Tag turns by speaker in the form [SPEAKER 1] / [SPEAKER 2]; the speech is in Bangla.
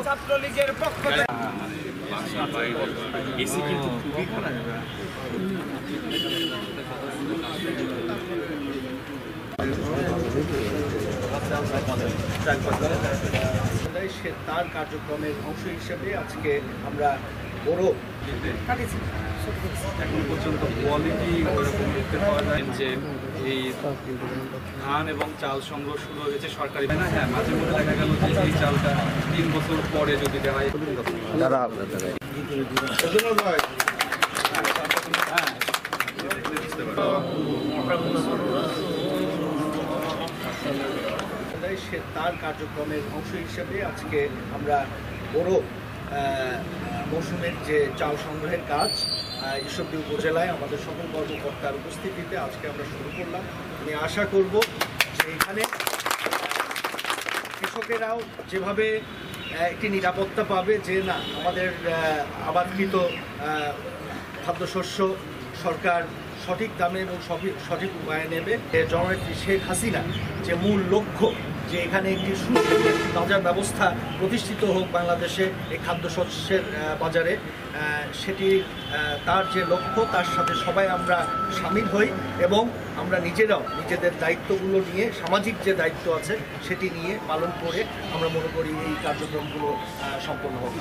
[SPEAKER 1] ছাত্রলীগের পক্ষ থেকে এসি কিন্তু খুবই খারাপ।
[SPEAKER 2] সে তার কার্যক্রমের অংশ হিসেবে আজকে আমরা বড়
[SPEAKER 1] এখন পর্যন্ত কোয়ালিটি ওরকম দেখতে পাওয়া যায় যে এই ধান এবং চাল সংগ্রহ শুরু হয়েছে সরকারি না। হ্যাঁ, মাঝে মধ্যে দেখা গেল যে এই চালটা 3 বছর পরে যদি দেওয়া হয়
[SPEAKER 2] সে তার কার্যক্রমের অংশ হিসেবে আজকে আমরা বড় মৌসুমের যে চাল সংগ্রহের কাজ ঈশ্বরদী উপজেলায় আমাদের সকল কর্মকর্তার উপস্থিতিতে আজকে আমরা শুরু করলাম। আমি আশা করব যে এখানে কৃষকেরাও যেভাবে একটি নিরাপত্তা পাবে যে না আমাদের আবাদকৃত খাদ্যশস্য সরকার সঠিক দামে এবং সঠিক উপায়ে নেবে। জননেত্রী শেখ হাসিনা যে মূল লক্ষ্য যে এখানে একটি সুস্থ বাজার ব্যবস্থা প্রতিষ্ঠিত হোক বাংলাদেশে এই খাদ্যশস্যের বাজারে, সেটি তার যে লক্ষ্য তার সাথে সবাই আমরা সামিল হই এবং আমরা নিজেরাও নিজেদের দায়িত্বগুলো নিয়ে সামাজিক যে দায়িত্ব আছে সেটি নিয়ে পালন করে আমরা মনে করি এই কার্যক্রমগুলো সম্পন্ন হোক।